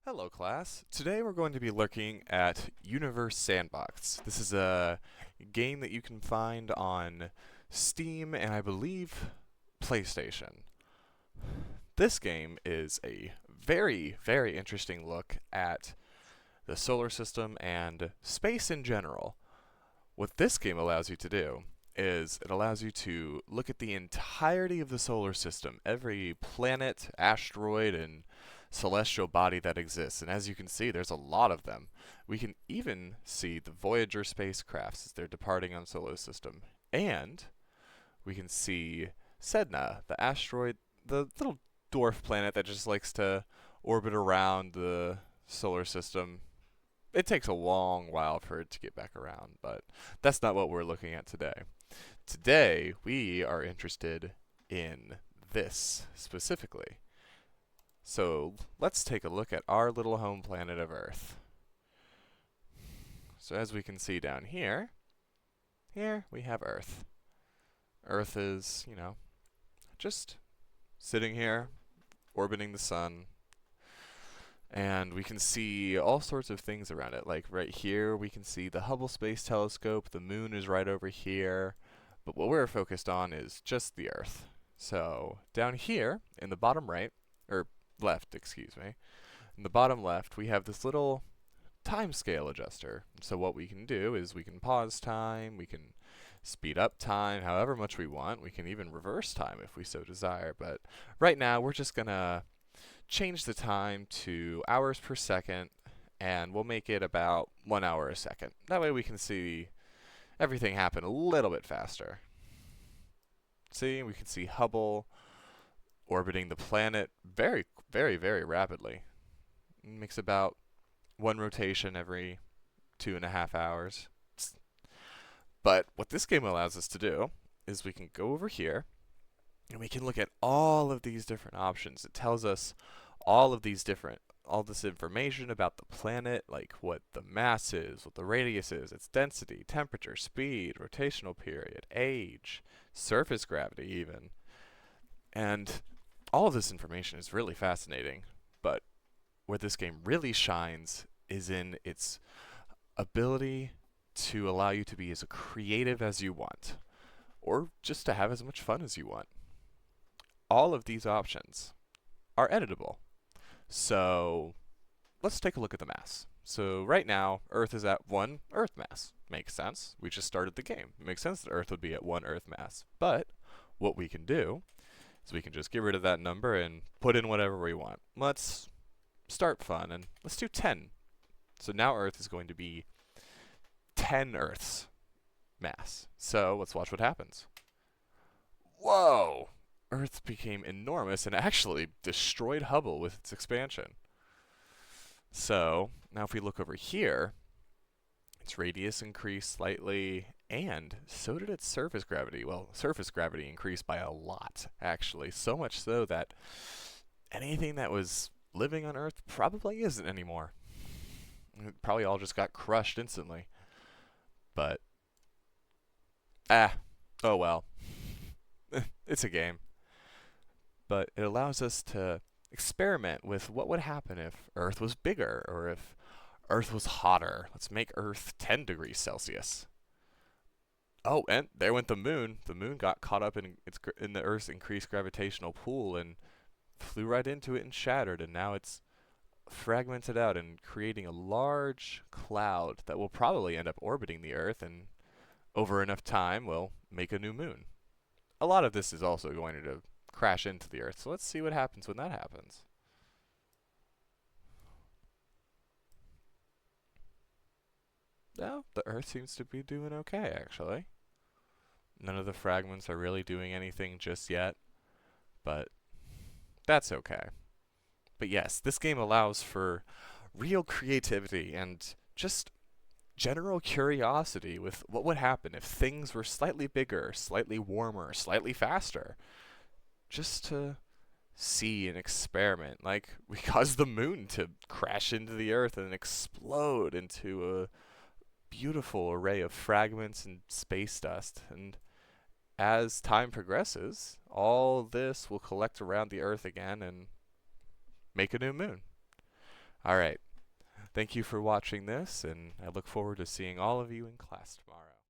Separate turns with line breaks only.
Hello class. Today we're going to be looking at Universe Sandbox. This is a game that you can find on Steam and I believe PlayStation. This game is a very interesting look at the solar system and space in general. What this game allows you to do is it allows you to look at the entirety of the solar system, every planet, asteroid, and celestial body that exists. And as you can see, there's a lot of them. We can even see the Voyager spacecrafts as they're departing on solar system. And we can see Sedna, the asteroid, the little dwarf planet that just likes to orbit around the solar system. It takes a long while for it to get back around, but that's not what we're looking at today. Today, we are interested in this specifically. So let's take a look at our little home planet of Earth. So as we can see down here we have Earth. Earth is, just sitting here, orbiting the sun, and we can see all sorts of things around it. Like right here, we can see the Hubble Space Telescope. The moon is right over here. But what we're focused on is just the Earth. So down here, in the bottom right, or left, excuse me, in the bottom left, we have this little time scale adjuster. So what we can do is we can pause time, we can speed up time however much we want. We can even reverse time if we so desire. But right now, we're just going to change the time to hours per second, and we'll make it about 1 hour a second. That way we can see everything happen a little bit faster. See, we can see Hubble orbiting the planet very rapidly. It makes about one rotation every 2.5 hours. But what this game allows us to do is we can go over here and we can look at all of these different options. It tells us all this information about the planet, like what the mass is, what the radius is, its density, temperature, speed, rotational period, age, surface gravity even. And all of this information is really fascinating, but where this game really shines is in its ability to allow you to be as creative as you want, or just to have as much fun as you want. All of these options are editable. So let's take a look at the mass. So right now, Earth is at 1 Earth mass. Makes sense. We just started the game. It makes sense that Earth would be at 1 Earth mass. But what we can do is we can just get rid of that number and put in whatever we want. Let's start fun and let's do 10. So now Earth is going to be 10 Earths mass. So let's watch what happens. Whoa! Earth became enormous and actually destroyed Hubble with its expansion. So now if we look over here, its radius increased slightly, and so did its surface gravity. Well, surface gravity increased by a lot, actually. So much so that anything that was living on Earth probably isn't anymore. It probably all just got crushed instantly. But, oh well. It's a game. But it allows us to experiment with what would happen if Earth was bigger or if Earth was hotter. Let's make Earth 10 degrees Celsius. Oh, and there went the moon. The moon got caught up in the Earth's increased gravitational pull and flew right into it and shattered, and now it's fragmented out and creating a large cloud that will probably end up orbiting the Earth, and over enough time will make a new moon. A lot of this is also going to crash into the Earth, so let's see what happens when that happens. Well, the Earth seems to be doing okay, actually. None of the fragments are really doing anything just yet, but that's okay. But yes, this game allows for real creativity and just general curiosity with what would happen if things were slightly bigger, slightly warmer, slightly faster. Just to see and experiment. Like, we caused the moon to crash into the Earth and explode into a beautiful array of fragments and space dust. And as time progresses, all this will collect around the Earth again and make a new moon. All right. Thank you for watching this, and I look forward to seeing all of you in class tomorrow.